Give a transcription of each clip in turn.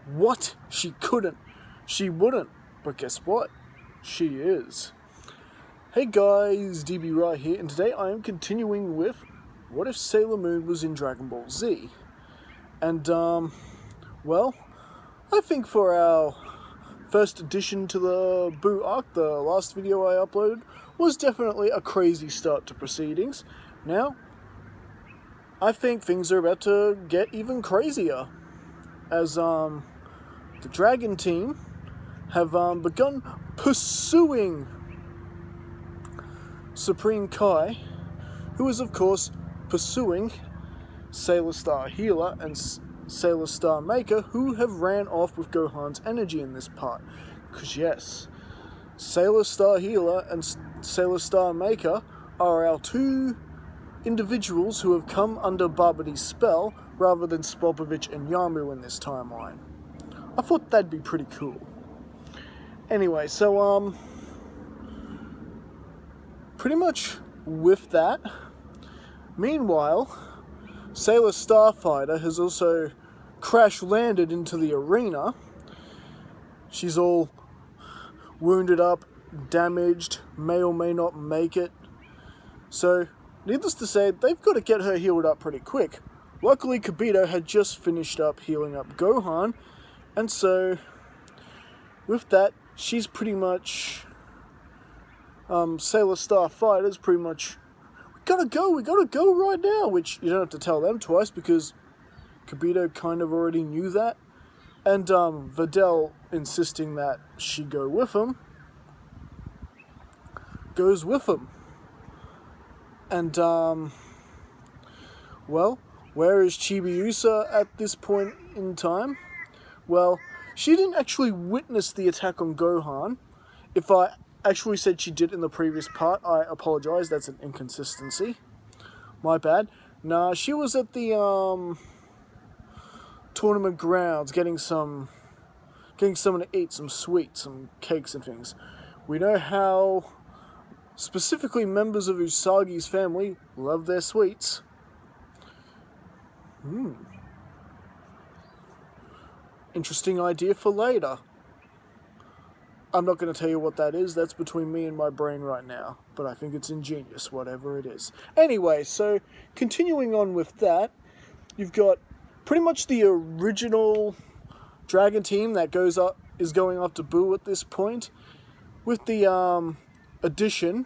What? She couldn't. She wouldn't. But guess what? She is. Hey guys, DB Rai here, and today I am continuing with What If Sailor Moon Was in Dragon Ball Z? And, well, I think for our first addition to the Buu arc, the last video I uploaded, was definitely a crazy start to proceedings. Now, I think things are about to get even crazier, as, the Dragon team have, begun pursuing Supreme Kai, who is of course pursuing Sailor Star Healer and Sailor Star Maker, who have ran off with Gohan's energy in this part. Because yes, Sailor Star Healer and Sailor Star Maker are our two individuals who have come under Barbady's spell rather than Spopovich and Yamu in this timeline. I thought that'd be pretty cool. Anyway, so pretty much with that, meanwhile, Sailor Starfighter has also crash-landed into the arena. She's all wounded up, damaged, may or may not make it. So, needless to say, they've got to get her healed up pretty quick. Luckily, Kibito had just finished up healing up Gohan, and so, with that, she's pretty much... Sailor Starfighter's pretty much, we gotta go right now, which you don't have to tell them twice because Kibito kind of already knew that, and Videl insisting that she go with him, goes with him, and well, where is Chibiusa at this point in time? Well, she didn't actually witness the attack on Gohan. If I actually said she did in the previous part, I apologize, that's an inconsistency. My bad. Nah, she was at the tournament grounds getting someone to eat, some sweets, some cakes and things. We know how specifically members of Usagi's family love their sweets. Interesting idea for later. I'm not going to tell you what that is, that's between me and my brain right now, but I think it's ingenious, whatever it is. Anyway, so, continuing on with that, you've got pretty much the original Dragon team that is going up to Buu at this point, with the addition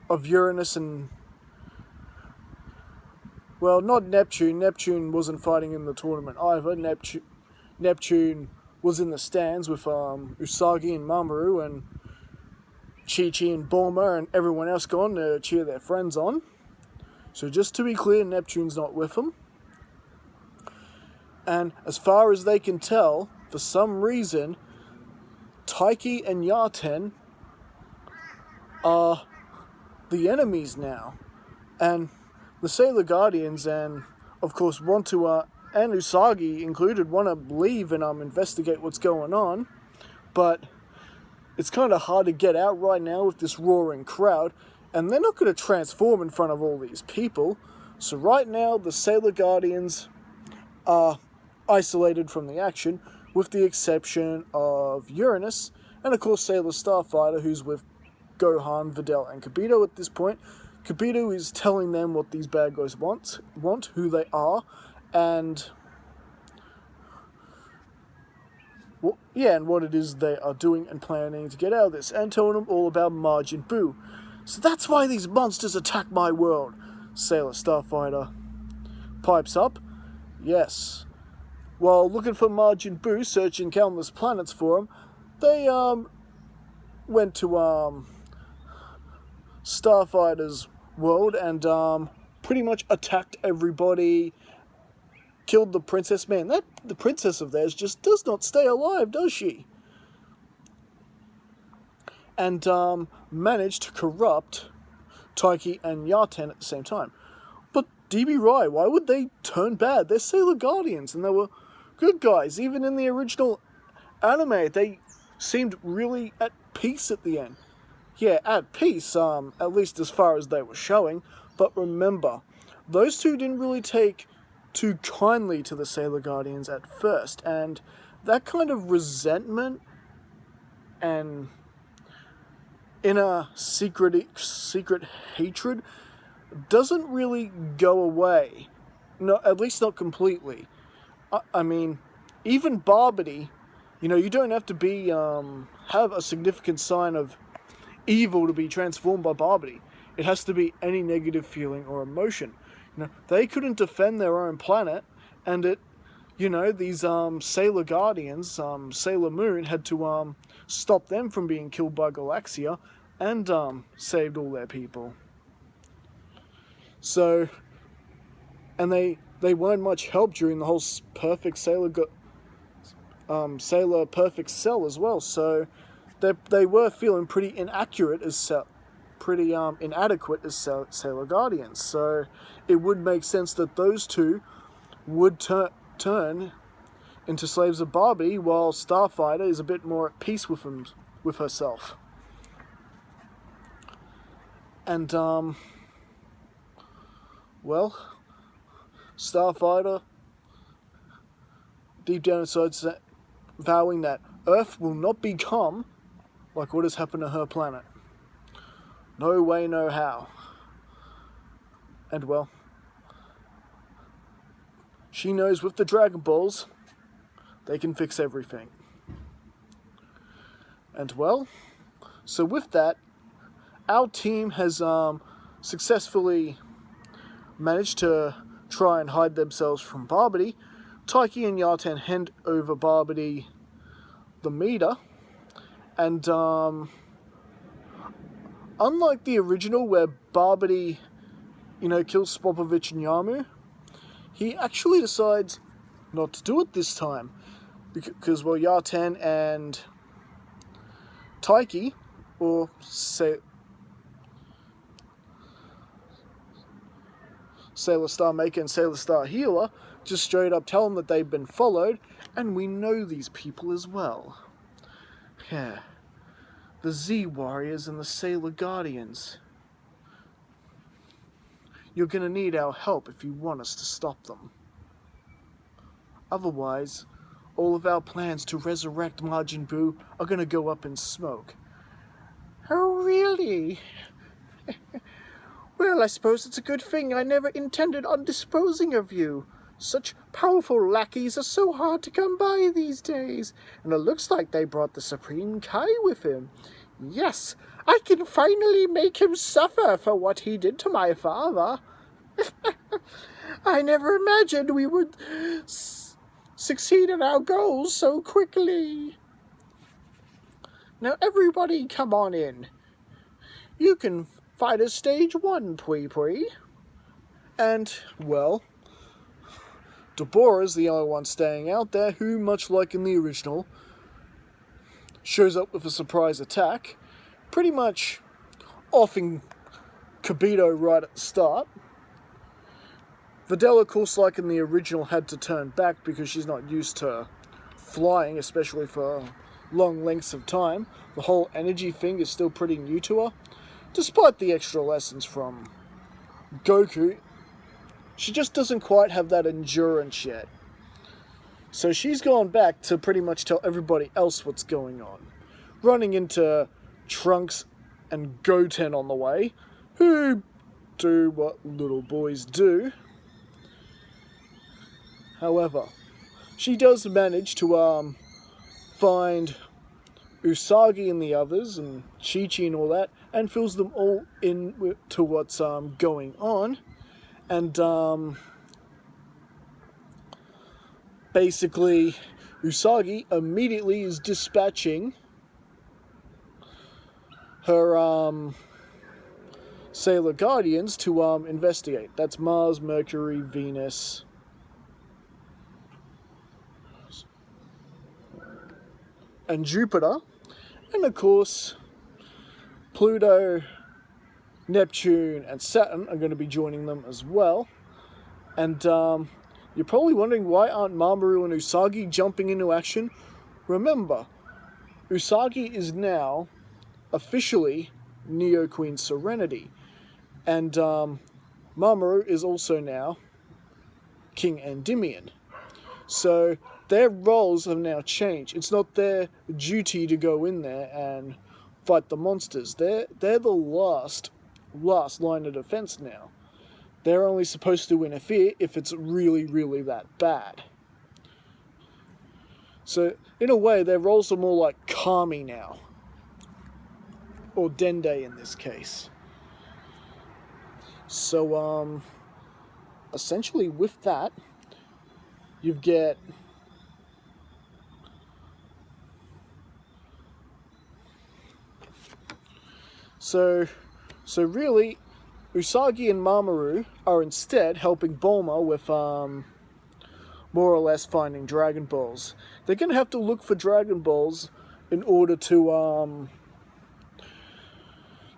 of Uranus and, well, not Neptune. Neptune wasn't fighting in the tournament either. Neptune was in the stands with Usagi and Mamoru and Chi-Chi and Bulma and everyone else gone to cheer their friends on. So just to be clear, Neptune's not with them. And as far as they can tell, for some reason, Taiki and Yaten are the enemies now. And the Sailor Guardians and, of course, and Usagi included, want to leave and investigate what's going on, but it's kind of hard to get out right now with this roaring crowd, and they're not going to transform in front of all these people. So right now, the Sailor Guardians are isolated from the action, with the exception of Uranus, and of course Sailor Starfighter, who's with Gohan, Videl, and Kibito at this point. Kibito is telling them what these bad guys want, who they are, and what it is they are doing and planning to get out of this, and telling them all about Majin Buu. So that's why these monsters attack my world, Sailor Starfighter pipes up. Yes. While looking for Majin Buu, searching countless planets for him, they went to Starfighter's world and pretty much attacked everybody. Killed the princess. Man, the princess of theirs just does not stay alive, does she? And managed to corrupt Taiki and Yaten at the same time. But DB Rai, why would they turn bad? They're Sailor Guardians, and they were good guys. Even in the original anime, they seemed really at peace at the end. Yeah, at peace, at least as far as they were showing. But remember, those two didn't really take too kindly to the Sailor Guardians at first, and that kind of resentment and inner secret hatred doesn't really go away. No, at least not completely. I mean, even Barbity, you don't have to be have a significant sign of evil to be transformed by Barbity. It has to be any negative feeling or emotion. They couldn't defend their own planet, and these Sailor Guardians, Sailor Moon, had to stop them from being killed by Galaxia, and saved all their people. So, and they weren't much help during the whole perfect Sailor Perfect Cell as well. So they were feeling pretty inadequate as Sailor Guardians. So it would make sense that those two would turn into slaves of Barbie, while Starfighter is a bit more at peace with herself. And Starfighter, deep down inside, vowing that Earth will not become like what has happened to her planet. No way, no how. And she knows with the DragonBalls, they can fix everything. And so with that, our team has successfully managed to try and hide themselves from Barbity. Taiki and Yaten hand over Barbity the meter, and unlike the original where Barbity, kills Spopovich and Yamu, he actually decides not to do it this time, because Yaten and Taiki, or Sailor Star Maker and Sailor Star Healer, just straight up tell them that they've been followed, and we know these people as well. Yeah, the Z Warriors and the Sailor Guardians. You're gonna need our help if you want us to stop them. Otherwise, all of our plans to resurrect Majin Buu are gonna go up in smoke. Oh, really? Well, I suppose it's a good thing I never intended on disposing of you. Such powerful lackeys are so hard to come by these days, and it looks like they brought the Supreme Kai with him. Yes, I can finally make him suffer for what he did to my father. I never imagined we would succeed in our goals so quickly. Now everybody come on in. You can fight as stage 1, Pui Pui. And, Deborah's the only one staying out there who, much like in the original, shows up with a surprise attack, pretty much offing Kibito right at the start. Videla, of course, like in the original, had to turn back because she's not used to flying, especially for long lengths of time. The whole energy thing is still pretty new to her. Despite the extra lessons from Goku, she just doesn't quite have that endurance yet. So she's gone back to pretty much tell everybody else what's going on. Running into Trunks and Goten on the way, who do what little boys do. However, she does manage to find Usagi and the others, and Chi-Chi and all that, and fills them all in to what's going on. And basically, Usagi immediately is dispatching her Sailor Guardians to investigate. That's Mars, Mercury, Venus, and Jupiter. And of course, Pluto, Neptune, and Saturn are going to be joining them as well. And you're probably wondering, why aren't Mamoru and Usagi jumping into action? Remember, Usagi is now officially Neo Queen Serenity. And Mamoru is also now King Endymion. So their roles have now changed. It's not their duty to go in there and fight the monsters. They're the last line of defense now. They're only supposed to interfere if it's really, really that bad. So, in a way, their roles are more like Kami now. Or Dende in this case. So, essentially with that, you get So really, Usagi and Mamoru are instead helping Bulma with, more or less finding Dragon Balls. They're going to have to look for Dragon Balls in order to,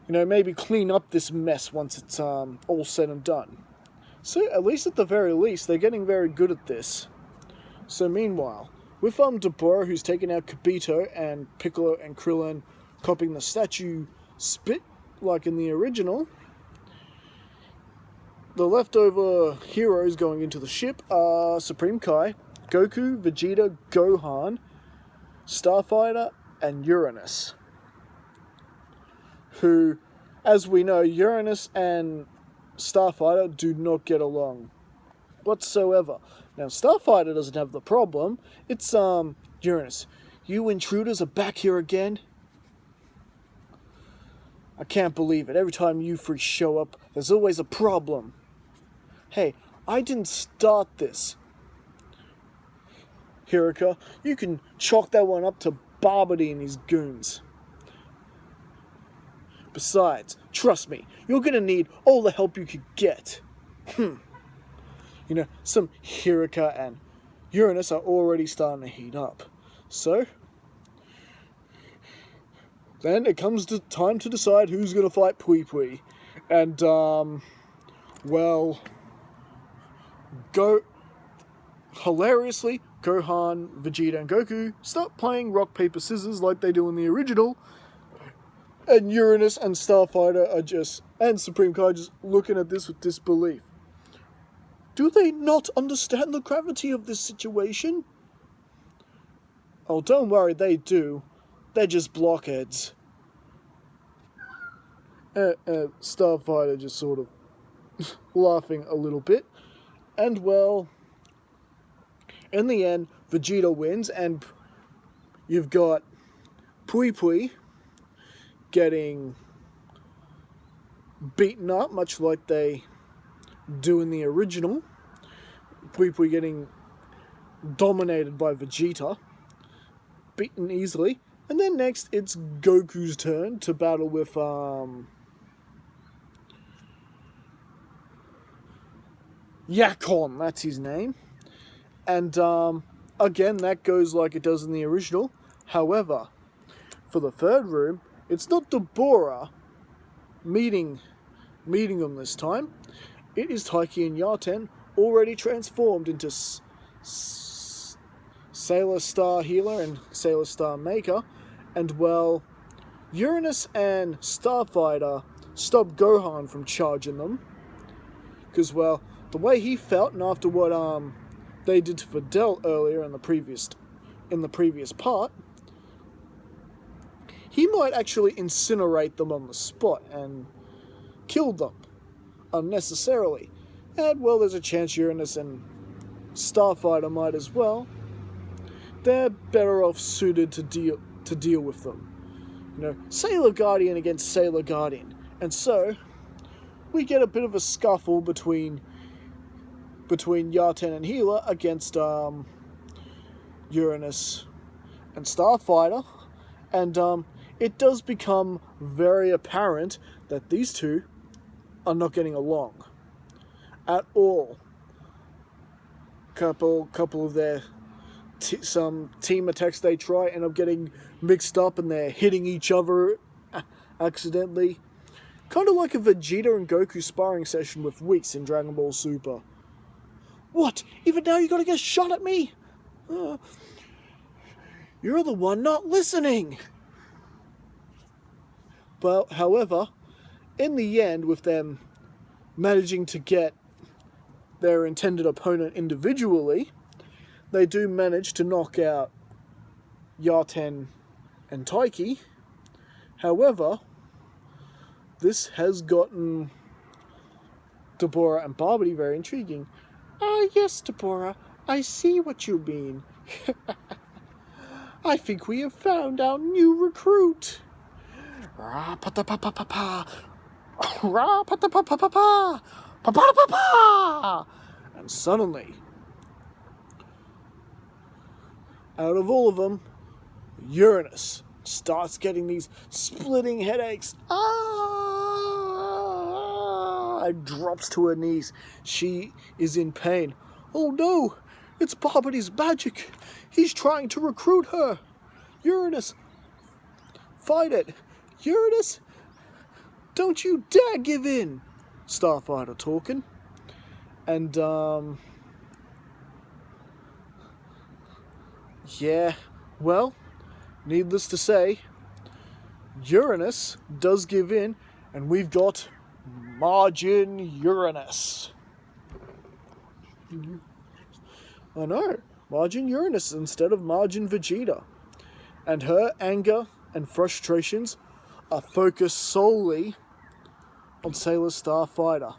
maybe clean up this mess once it's, all said and done. So, at least at the very least, they're getting very good at this. So, meanwhile, with, Deborah, who's taken out Kibito, and Piccolo and Krillin copying the statue spit, like in the original, the leftover heroes going into the ship are Supreme Kai, Goku, Vegeta, Gohan, Starfighter, and Uranus. Who, as we know, Uranus and Starfighter do not get along whatsoever. Now, Starfighter doesn't have the problem. It's, Uranus. You intruders are back here again? I can't believe it. Every time you freaks show up, there's always a problem. Hey, I didn't start this. Hiraka, you can chalk that one up to Barbary and his goons. Besides, trust me, you're gonna need all the help you could get. Some Hiraka and Uranus are already starting to heat up. So, then it comes to time to decide who's gonna fight Pui Pui. And, hilariously, Gohan, Vegeta, and Goku start playing rock, paper, scissors like they do in the original. And Uranus and Starfighter and Supreme Kai just looking at this with disbelief. Do they not understand the gravity of this situation? Oh, don't worry, they do. They're just blockheads. Starfighter just sort of laughing a little bit. And, well, in the end, Vegeta wins, and you've got Pui Pui getting beaten up, much like they do in the original. Pui Pui getting dominated by Vegeta, beaten easily. And then next, it's Goku's turn to battle with, Yaten, that's his name. And, again, that goes like it does in the original. However, for the third room, it's not Deborah meeting them this time. It is Taiki and Yaten, already transformed into Sailor Star Healer and Sailor Star Maker. And, well, Uranus and Starfighter stopped Gohan from charging them. Because, well, the way he felt, and after what they did to Videl earlier in the previous part, he might actually incinerate them on the spot and kill them unnecessarily. And, well, there's a chance Uranus and Starfighter might as well. They're better off suited to deal with them. Sailor Guardian against Sailor Guardian. And so, we get a bit of a scuffle between Yaten and Healer against Uranus and Starfighter. And it does become very apparent that these two are not getting along at all. Couple of their some team attacks they try end up getting mixed up, and they're hitting each other accidentally. Kind of like a Vegeta and Goku sparring session with Whis in Dragon Ball Super. What? Even now you gotta get shot at me? You're the one not listening! Well, however, in the end, with them managing to get their intended opponent individually, they do manage to knock out Yaten and Taiki. However, this has gotten Deborah and Barbary very intriguing. Ah, yes, Deborah, I see what you mean. I think we have found our new recruit. Ra-pa-ta-pa-pa-pa-pa. Ra-pa-ta-pa-pa-pa-pa. Pa-pa-pa-pa-pa. And suddenly, out of all of them, Uranus starts getting these splitting headaches. And drops to her knees. She is in pain. Oh no, it's Barbary's magic. He's trying to recruit her. Uranus, fight it. Uranus, don't you dare give in. Starfighter talking. And, yeah, well, needless to say, Uranus does give in, and we've got Majin Uranus. I know, Majin Uranus instead of Majin Vegeta. And her anger and frustrations are focused solely on Sailor Starfighter.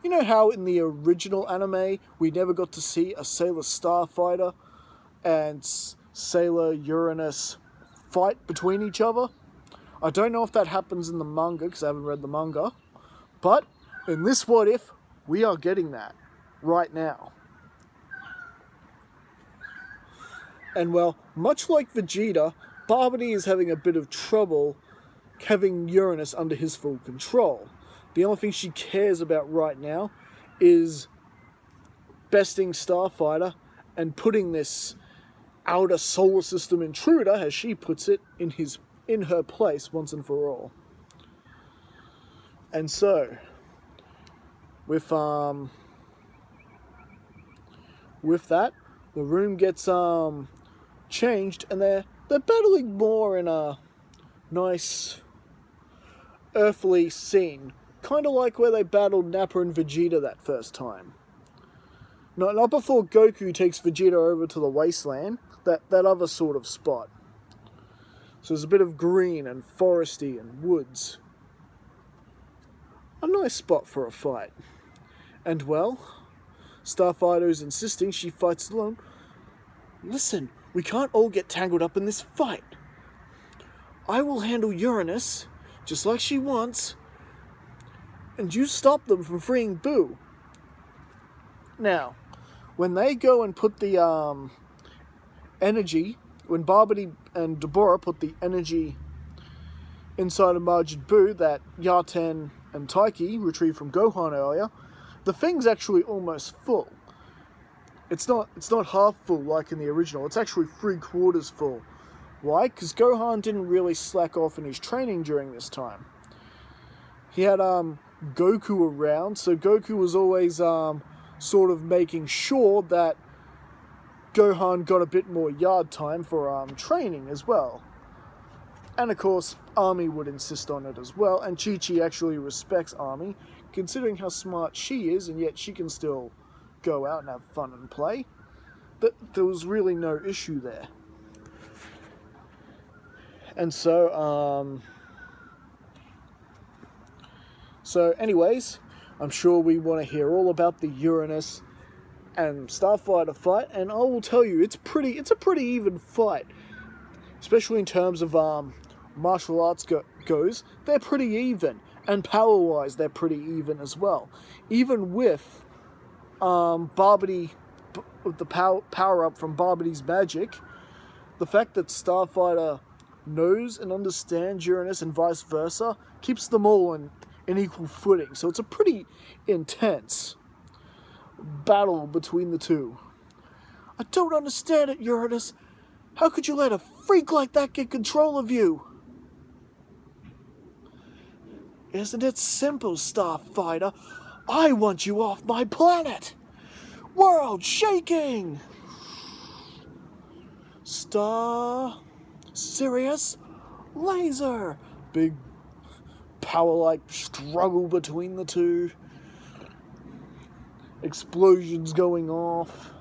You know how in the original anime we never got to see a Sailor Starfighter and Sailor Uranus fight between each other? I don't know if that happens in the manga because I haven't read the manga. But in this What If, we are getting that right now. And well, much like Vegeta, Barbary is having a bit of trouble having Uranus under his full control. The only thing she cares about right now is besting Starfighter and putting this outer solar system intruder, as she puts it, in her place once and for all. And so, with that, the room gets changed, and they're battling more in a nice earthly scene, kind of like where they battled Nappa and Vegeta that first time. Not before Goku takes Vegeta over to the wasteland, that other sort of spot. So there's a bit of green and foresty and woods. A nice spot for a fight. And well, Starfighter's insisting she fights alone. Listen, we can't all get tangled up in this fight. I will handle Uranus, just like she wants, and you stop them from freeing Buu. Now, when they go and put the energy, when Barbary and Deborah put the energy inside of Majin Buu that Yaten and Taiki retrieved from Gohan earlier, the thing's actually almost full. It's not half full like in the original, it's actually 3/4 full. Why? Because Gohan didn't really slack off in his training during this time. He had Goku around, so Goku was always sort of making sure that Gohan got a bit more yard time for training as well. And of course, Ami would insist on it as well, and Chi-Chi actually respects Ami, considering how smart she is, and yet she can still go out and have fun and play. But there was really no issue there. And so anyways, I'm sure we want to hear all about the Uranus and Starfighter fight, and I will tell you, it's a pretty even fight, especially in terms of martial arts goes. They're pretty even, and power-wise, they're pretty even as well. Even with Barbary, with the power-up from Barbary's magic, the fact that Starfighter knows and understands Uranus and vice versa keeps them all in equal footing. So it's a pretty intense battle between the two. I don't understand it, Uranus. How could you let a freak like that get control of you? Isn't it simple, Starfighter? I want you off my planet! World shaking! Sirius laser! Big power-like struggle between the two. Explosions going off.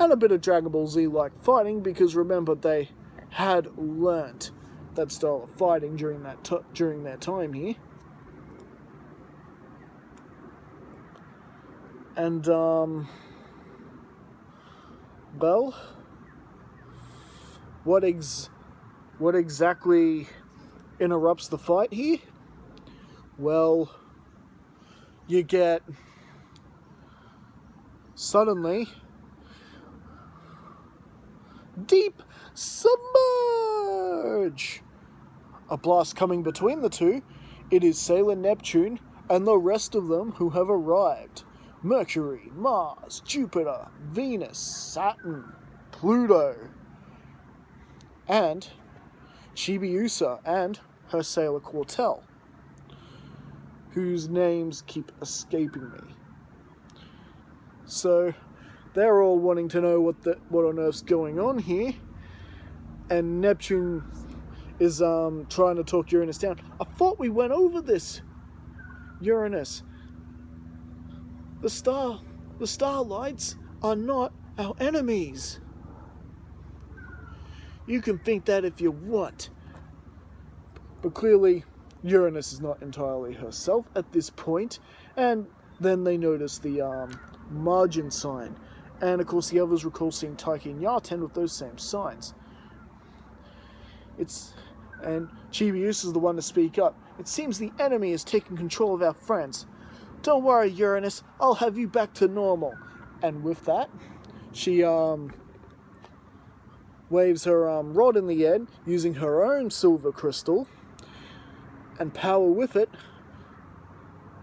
and a bit of Dragon Ball Z-like fighting, because remember, they had learnt that style of fighting during their time here. And, well, what exactly interrupts the fight here? Well, you get, suddenly, deep submerge! A blast coming between the two. It is Sailor Neptune and the rest of them who have arrived. Mercury, Mars, Jupiter, Venus, Saturn, Pluto, and Chibiusa and her Sailor Quartel, whose names keep escaping me. So they're all wanting to know what on earth's going on here, and Neptune is trying to talk Uranus down. I thought we went over this, Uranus. The Starlights are not our enemies. You can think that if you want. But clearly, Uranus is not entirely herself at this point, and then they notice the margin sign. And of course the others recall seeing Taiki and Yaten with those same signs. And Chibiusa is the one to speak up. It seems the enemy is taking control of our friends. Don't worry, Uranus, I'll have you back to normal. And with that, she waves her rod in the air, using her own silver crystal, and power with it,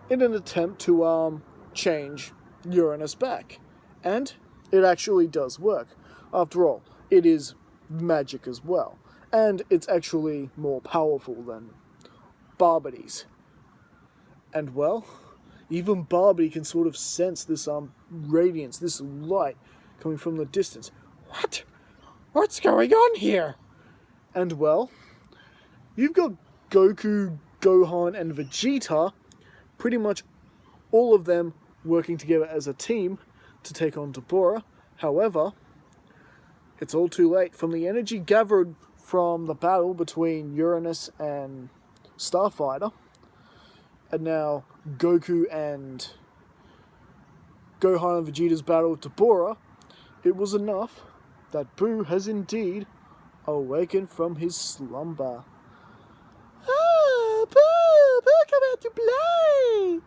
in an attempt to change Uranus back. And it actually does work. After all, it is magic as well. And it's actually more powerful than Barbady's. And well, even Barbody can sort of sense this radiance, this light coming from the distance. What's going on here? And well, you've got Goku, Gohan, and Vegeta, pretty much all of them working together as a team to take on Deborah. However, it's all too late. From the energy gathered from the battle between Uranus and Starfighter, and now Goku and Gohan and Vegeta's battle with Deborah, it was enough that Buu has indeed awakened from his slumber. Ah, Buu, come out to play!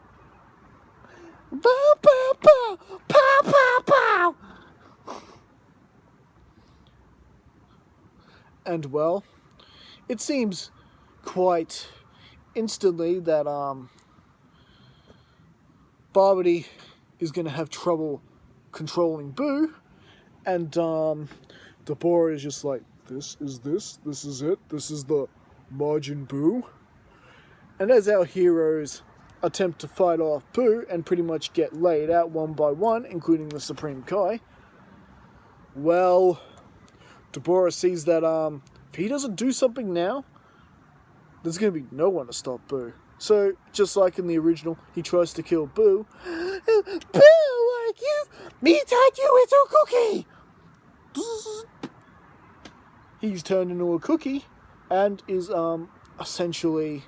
Bow, bow, bow! Pow, pow, pow! And well, it seems quite instantly that Barbody is going to have trouble controlling Buu, and Deborah is just like, this is it, this is the Majin Buu. And as our heroes attempt to fight off Buu and pretty much get laid out one by one, including the Supreme Kai, well, Deborah sees that if he doesn't do something now, there's going to be no one to stop Buu. So, just like in the original, he tries to kill Buu. Buu, like you, me taught you it's a cookie! He's turned into a cookie and is essentially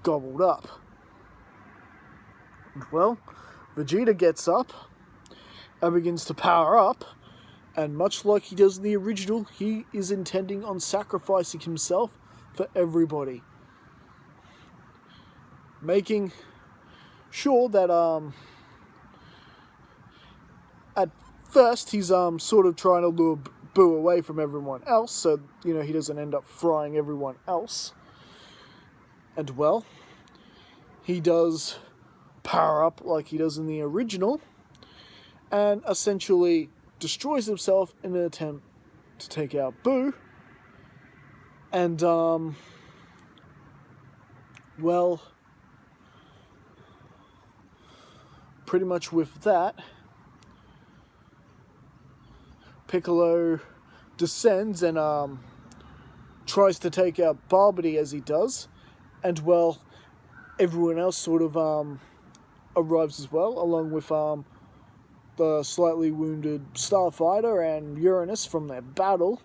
gobbled up. Well, Vegeta gets up and begins to power up, and much like he does in the original, he is intending on sacrificing himself for everybody, making sure that at first he's sort of trying to lure Buu away from everyone else, so he doesn't end up frying everyone else. And well, he does power up like he does in the original, and essentially destroys himself in an attempt to take out Buu. And well, pretty much with that, Piccolo descends and tries to take out Barbody as he does, and well, everyone else sort of arrives as well, along with the slightly wounded Starfighter and Uranus from their battle.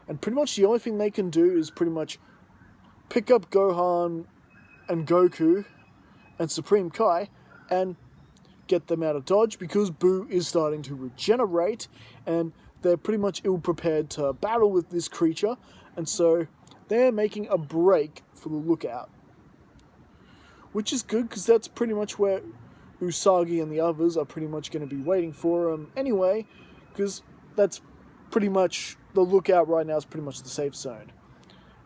And pretty much the only thing they can do is pretty much pick up Gohan and Goku and Supreme Kai and get them out of dodge, because Buu is starting to regenerate and they're pretty much ill-prepared to battle with this creature, and so they're making a break for the Lookout. Which is good, because that's pretty much where Usagi and the others are pretty much going to be waiting for them anyway, because that's pretty much, the Lookout right now is pretty much the safe zone.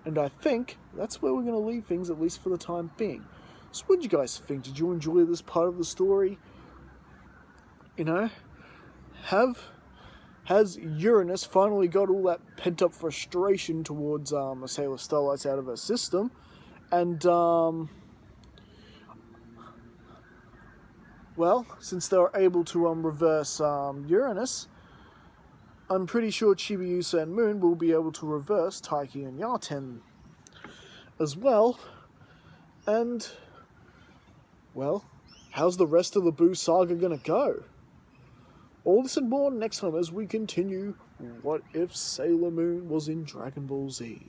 And I think that's where we're going to leave things, at least for the time being. So what did you guys think? Did you enjoy this part of the story? You know, has Uranus finally got all that pent-up frustration towards the Sailor Starlights out of her system? And, well, since they're able to reverse Uranus, I'm pretty sure Chibiusa and Moon will be able to reverse Taiki and Yaten as well. And, well, how's the rest of the Buu saga gonna go? All this and more next time as we continue What If Sailor Moon Was in Dragon Ball Z.